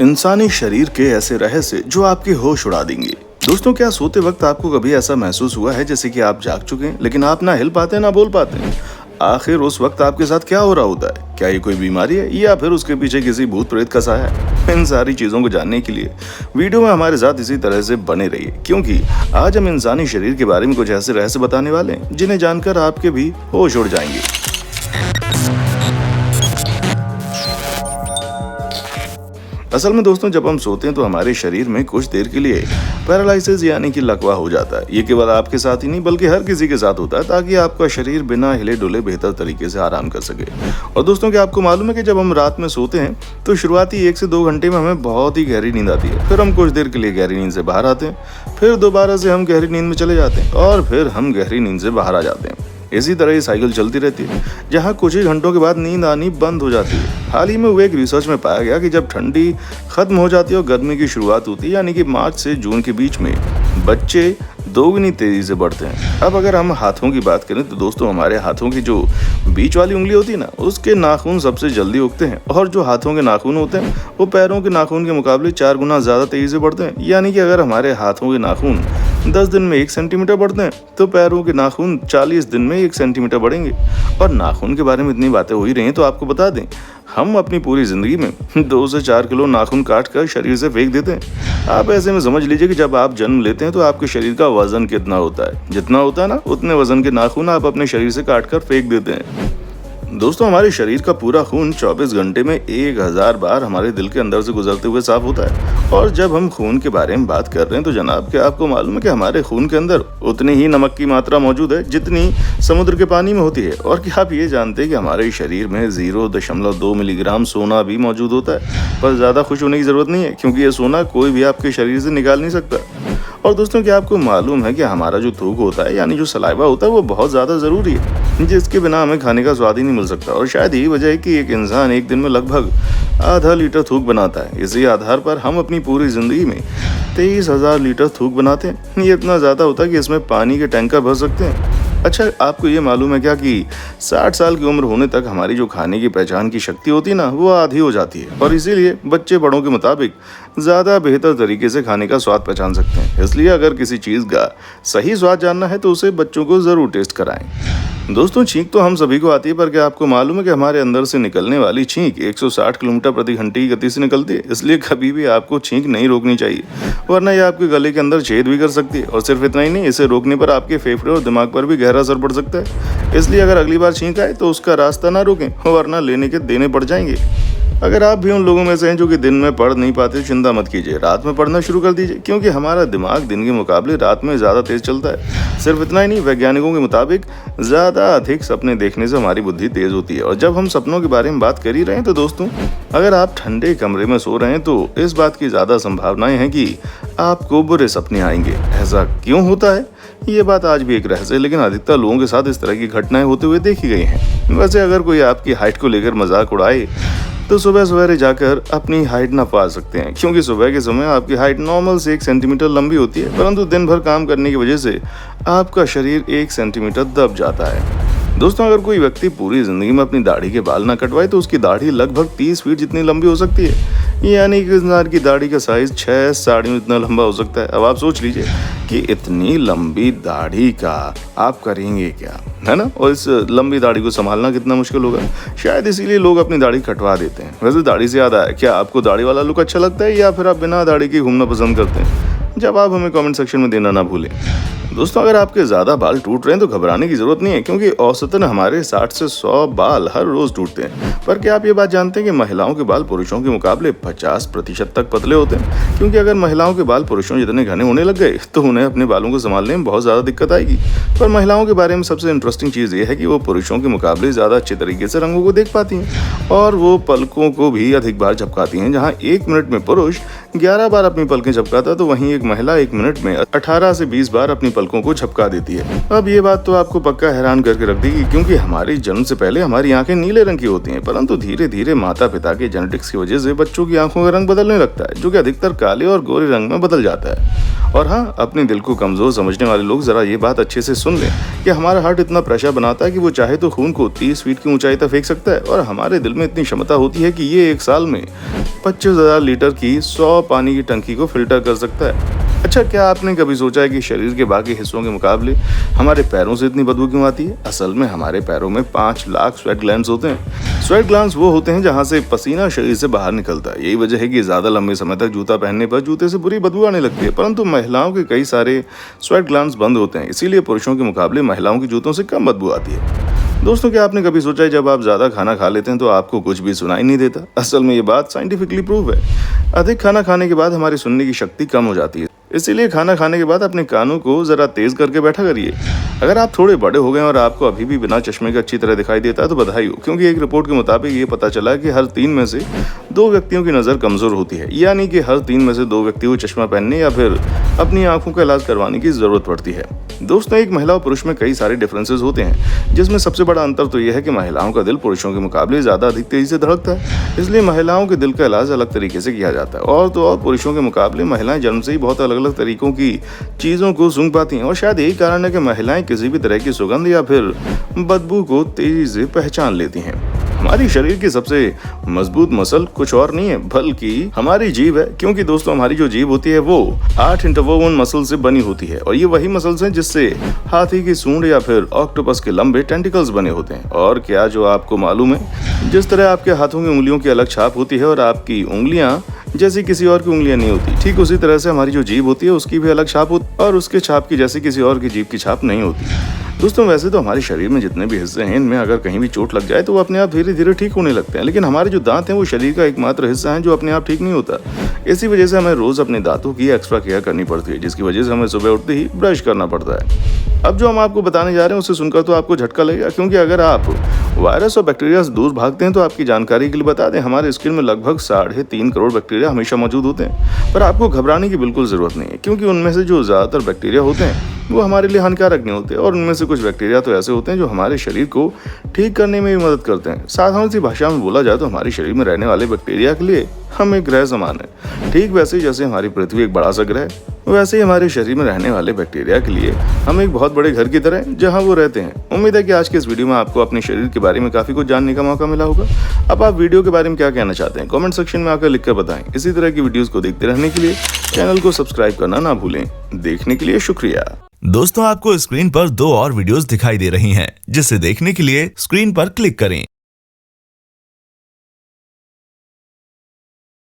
इंसानी शरीर के ऐसे रहस्य जो आपके होश उड़ा देंगे। दोस्तों, क्या सोते वक्त आपको कभी ऐसा महसूस हुआ है जैसे कि आप जाग चुके हैं लेकिन आप ना हिल पाते ना बोल पाते हैं? आखिर उस वक्त आपके साथ क्या हो रहा होता है? क्या ये कोई बीमारी है या फिर उसके पीछे किसी भूत प्रेत का साया है? इन सारी चीजों को जानने के लिए वीडियो में हमारे साथ इसी तरह से बने रहिए, क्योंकि आज हम इंसानी शरीर के बारे में कुछ ऐसे रहस्य बताने वाले हैं जिन्हें जानकर आपके भी होश उड़ जाएंगे। असल में दोस्तों, जब हम सोते हैं तो हमारे शरीर में कुछ देर के लिए पैरालिसिस यानी कि लकवा हो जाता है। ये केवल आपके साथ ही नहीं बल्कि हर किसी के साथ होता है, ताकि आपका शरीर बिना हिले डुले बेहतर तरीके से आराम कर सके। और दोस्तों, क्या आपको मालूम है कि जब हम रात में सोते हैं तो शुरुआती 1 से 2 घंटे में हमें बहुत ही गहरी नींद आती है। फिर हम कुछ देर के लिए गहरी नींद से बाहर आते हैं, फिर दोबारा से हम गहरी नींद में चले जाते हैं और फिर हम गहरी नींद से बाहर आ जाते हैं। इसी तरह ये साइकिल चलती रहती है, जहाँ कुछ ही घंटों के बाद नींद आनी बंद हो जाती है। हाल ही में हुए एक रिसर्च में पाया गया कि जब ठंडी खत्म हो जाती है और गर्मी की शुरुआत होती है, यानी कि मार्च से जून के बीच में, बच्चे दोगुनी तेजी से बढ़ते हैं। अब अगर हम हाथों की बात करें तो दोस्तों, हमारे हाथों की जो बीच वाली उंगली होती है ना, उसके नाखून सबसे जल्दी उगते हैं, और जो हाथों के नाखून होते हैं वो पैरों के नाखून के मुकाबले 4 गुना ज्यादा तेजी से बढ़ते हैं। यानी कि अगर हमारे हाथों के नाखून 10 दिन में 1 सेंटीमीटर बढ़ते हैं तो पैरों के नाखून 40 दिन में 1 सेंटीमीटर बढ़ेंगे। और नाखून के बारे में इतनी बातें हो ही रही हैं तो आपको बता दें, हम अपनी पूरी जिंदगी में 2 से 4 किलो नाखून काट कर शरीर से फेंक देते हैं। आप ऐसे में समझ लीजिए कि जब आप जन्म लेते हैं तो आपके शरीर का वजन कितना होता है। जितना होता है ना, उतने वजन के नाखून आप अपने शरीर से काट कर फेंक देते हैं। दोस्तों, हमारे शरीर का पूरा खून 24 घंटे में 1000 बार हमारे दिल के अंदर से गुजरते हुए साफ होता है। और जब हम खून के बारे में बात कर रहे हैं तो जनाब, क्या आपको मालूम है कि हमारे खून के अंदर उतनी ही नमक की मात्रा मौजूद है जितनी समुद्र के पानी में होती है? और क्या आप ये जानते हैं कि हमारे शरीर में 0.2 मिलीग्राम सोना भी मौजूद होता है? पर ज्यादा खुश होने की जरूरत नहीं है, क्योंकि ये सोना कोई भी आपके शरीर से निकाल नहीं सकता। और दोस्तों, क्या आपको मालूम है कि हमारा जो थूक होता है, यानी जो सलाइवा होता है, वो बहुत ज्यादा जरूरी है, जिसके बिना हमें खाने का स्वाद ही नहीं मिल सकता। और शायद यही वजह है कि एक इंसान एक दिन में लगभग आधा लीटर थूक बनाता है। इसी आधार पर हम अपनी पूरी जिंदगी में 23,000 लीटर थूक बनाते हैं। ये इतना ज्यादा होता है कि इसमें पानी के टैंकर भर सकते हैं। अच्छा, आपको ये मालूम है क्या कि 60 साल की उम्र होने तक हमारी जो खाने की पहचान की शक्ति होती है ना, वो आधी हो जाती है। और इसीलिए बच्चे बड़ों के मुताबिक ज्यादा बेहतर तरीके से खाने का स्वाद पहचान सकते हैं। इसलिए अगर किसी चीज का सही स्वाद जानना है तो उसे बच्चों को जरूर टेस्ट कराएं। दोस्तों, छींक तो हम सभी को आती है, पर क्या आपको मालूम है कि हमारे अंदर से निकलने वाली छींक 160 किलोमीटर प्रति घंटे की गति से निकलती है? इसलिए कभी भी आपको छींक नहीं रोकनी चाहिए, वरना यह आपके गले के अंदर छेद भी कर सकती है। और सिर्फ इतना ही नहीं, इसे रोकने पर आपके फेफड़े और दिमाग पर भी गहरा असर पड़ सकता है। इसलिए अगर अगली बार छींक आए तो उसका रास्ता ना रोकें, वरना लेने के देने पड़ जाएंगे। अगर आप भी उन लोगों में से हैं जो कि दिन में पढ़ नहीं पाते, चिंता मत कीजिए, रात में पढ़ना शुरू कर दीजिए, क्योंकि हमारा दिमाग दिन के मुकाबले रात में ज़्यादा तेज चलता है। सिर्फ इतना ही नहीं, वैज्ञानिकों के मुताबिक ज़्यादा अधिक सपने देखने से हमारी बुद्धि तेज होती है। और जब हम सपनों के बारे में बात कर ही रहे हैं तो दोस्तों, अगर आप ठंडे कमरे में सो रहे हैं तो इस बात की ज़्यादा संभावनाएं हैं कि आपको बुरे सपने आएंगे। ऐसा क्यों होता है? ये बात आज भी एक रहस्य है, लेकिन अधिकतर लोगों के साथ इस तरह की घटनाएं होते हुए देखी गई हैं। वैसे अगर कोई आपकी हाइट को लेकर मजाक उड़ाए तो सुबह सवेरे जाकर अपनी हाइट नापा सकते हैं, क्योंकि सुबह के समय आपकी हाइट नॉर्मल से 1 सेंटीमीटर लंबी होती है, परंतु दिन भर काम करने की वजह से आपका शरीर 1 सेंटीमीटर दब जाता है। दोस्तों, अगर कोई व्यक्ति पूरी जिंदगी में अपनी दाढ़ी के बाल ना कटवाए तो उसकी दाढ़ी लगभग 30 फीट जितनी लंबी हो सकती है। यानी कि इंसान की दाढ़ी का साइज 6 साड़ियों इतना लंबा हो सकता है। अब आप सोच लीजिए कि इतनी लंबी दाढ़ी का आप करेंगे क्या, है ना? और इस लंबी दाढ़ी को संभालना कितना मुश्किल होगा। शायद इसीलिए लोग अपनी दाढ़ी कटवा देते हैं। वैसे दाढ़ी से याद आया, क्या आपको दाढ़ी वाला लुक अच्छा लगता है या फिर आप बिना दाढ़ी के घूमना पसंद करते हैं? जवाब हमें कमेंट सेक्शन में देना ना भूलें। दोस्तों, अगर आपके ज़्यादा बाल टूट रहे हैं तो घबराने की जरूरत नहीं है, क्योंकि औसतन हमारे 60 से 100 बाल हर रोज टूटते हैं। पर क्या आप ये बात जानते हैं कि महिलाओं के बाल पुरुषों के मुकाबले 50% तक पतले होते हैं? क्योंकि अगर महिलाओं के बाल पुरुषों जितने घने होने लग गए तो उन्हें अपने बालों को संभालने में बहुत ज़्यादा दिक्कत आएगी। पर महिलाओं के बारे में सबसे इंटरेस्टिंग चीज़ ये है कि वो पुरुषों के मुकाबले ज़्यादा अच्छे तरीके से रंगों को देख पाती हैं, और वो पलकों को भी अधिक बार झपकाती हैं। जहाँ 1 मिनट में पुरुष 11 बार अपनी पलकें झपकाता है, तो वहीं एक महिला 1 मिनट में 18 से 20 बार अपनी पलकों को झपका देती है। अब ये बात तो आपको पक्का हैरान करके रख देगी, क्योंकि हमारे जन्म से पहले हमारी आंखें नीले रंग की होती हैं, परंतु धीरे धीरे माता पिता के जेनेटिक्स की वजह से बच्चों की आंखों का रंग बदलने लगता है, जो कि अधिकतर काले और गोरे रंग में बदल जाता है। और हाँ, अपने दिल को कमजोर समझने वाले लोग जरा ये बात अच्छे से सुन लें कि हमारा हार्ट इतना प्रेशर बनाता है कि वो चाहे तो खून को 30 फीट की ऊंचाई तक फेंक सकता है, और हमारे दिल में इतनी क्षमता होती है कि ये एक साल में 25,000 लीटर की 100 पानी की टंकी को फिल्टर कर सकता है। अच्छा, क्या आपने कभी सोचा है कि शरीर के बाकी हिस्सों के मुकाबले हमारे पैरों से इतनी बदबू क्यों आती है? असल में हमारे पैरों में 5 लाख स्वेट ग्लैंड्स होते हैं। स्वेट ग्लैंड्स वो होते हैं जहां से पसीना शरीर से बाहर निकलता है। यही वजह है कि ज्यादा लंबे समय तक जूता पहनने पर जूते से बुरी बदबू आने लगती है। परंतु महिलाओं के कई सारे स्वेट ग्लैंड्स बंद होते हैं, इसीलिए पुरुषों के मुकाबले महिलाओं के जूतों से कम बदबू आती है। दोस्तों, क्या आपने कभी सोचा है जब आप ज्यादा खाना खा लेते हैं तो आपको कुछ भी सुनाई नहीं देता? असल में ये बात साइंटिफिकली प्रूव है। अधिक खाना खाने के बाद हमारी सुनने की शक्ति कम हो जाती है, इसीलिए खाना खाने के बाद अपने कानों को जरा तेज करके बैठा करिए। अगर आप थोड़े बड़े हो गए और आपको अभी भी बिना चश्मे के अच्छी तरह दिखाई देता है तो बधाई हो, क्योंकि एक रिपोर्ट के मुताबिक ये पता चला कि हर 3 में से 2 व्यक्तियों की नज़र कमजोर होती है, यानी कि हर 3 में से 2 व्यक्तियों को चश्मा पहनने या फिर अपनी आंखों का इलाज करवाने की जरूरत पड़ती है। दोस्तों, एक महिला और पुरुष में कई सारे डिफरेंसेस होते हैं, जिसमें सबसे बड़ा अंतर तो यह है कि महिलाओं का दिल पुरुषों के मुकाबले ज्यादा अधिक तेजी से धड़कता है, इसलिए महिलाओं के दिल का इलाज अलग तरीके से किया जाता है। और तो और पुरुषों के मुकाबले महिलाएं जन्म से ही बहुत अलग अलग तरीकों की चीजों को सूंघ पाती हैं, और शायद यही कारण है कि महिलाएं किसी भी तरह की सुगंध या फिर बदबू को तेजी से पहचान लेती हैं। हमारी शरीर की सबसे मजबूत मसल कुछ और नहीं है बल्कि हमारी जीभ है, क्योंकि दोस्तों हमारी जो जीभ होती है वो 8 इंटरवोवन मसल से बनी होती है, और ये वही मसल्स हैं जिससे हाथी की सूंड या फिर ऑक्टोपस के लंबे टेंटिकल्स बने होते हैं। और क्या जो आपको मालूम है, जिस तरह आपके हाथों की उंगलियों की अलग छाप होती है और आपकी उंगलियां जैसी किसी और की उंगलियां नहीं होती, ठीक उसी तरह से हमारी जो जीभ होती है उसकी भी अलग छाप होती है और उसके छाप की जैसी किसी और की जीभ की छाप नहीं होती। दोस्तों, वैसे तो हमारे शरीर में जितने भी हिस्से हैं इनमें अगर कहीं भी चोट लग जाए तो वो अपने आप धीरे धीरे ठीक होने लगते हैं, लेकिन हमारे जो दांत हैं वो शरीर का एकमात्र हिस्सा है जो अपने आप ठीक नहीं होता। इसी वजह से हमें रोज अपने दांतों की एक्स्ट्रा केयर करनी पड़ती है, जिसकी वजह से हमें सुबह उठते ही ब्रश करना पड़ता है। अब जो हम आपको बताने जा रहे हैं उसे सुनकर तो आपको झटका लगेगा, क्योंकि अगर आप वायरस और बैक्टीरिया से दूर भागते हैं तो आपकी जानकारी के लिए बता दें, हमारे स्किन में लगभग 3.5 करोड़ बैक्टीरिया हमेशा मौजूद होते हैं। पर आपको घबराने की बिल्कुल जरूरत नहीं है, क्योंकि उनमें से जो ज्यादातर बैक्टीरिया होते हैं वो हमारे लिए हानिकारक नहीं होते, और उनमें से कुछ बैक्टीरिया तो ऐसे होते हैं जो हमारे शरीर को ठीक करने में भी मदद करते हैं। साधारण सी भाषा में बोला जाए तो हमारे शरीर में रहने वाले बैक्टीरिया के लिए हम एक ग्रह समान है। ठीक वैसे ही जैसे हमारी पृथ्वी एक बड़ा सा ग्रह है, वैसे ही हमारे शरीर में रहने वाले बैक्टीरिया के लिए हम एक बहुत बड़े घर की तरह हैं जहां वो रहते हैं। उम्मीद है कि आज के इस वीडियो में आपको अपने शरीर के बारे में काफी कुछ जानने का मौका मिला होगा। अब आप वीडियो के बारे में क्या कहना चाहते हैं कमेंट सेक्शन में आकर लिखकर बताएं। इसी तरह की वीडियोस को देखते रहने के लिए चैनल को सब्सक्राइब करना ना भूलें। देखने के लिए शुक्रिया। दोस्तों, आपको स्क्रीन पर 2 और वीडियोस दिखाई दे रही हैं, जिसे देखने के लिए स्क्रीन पर क्लिक करें।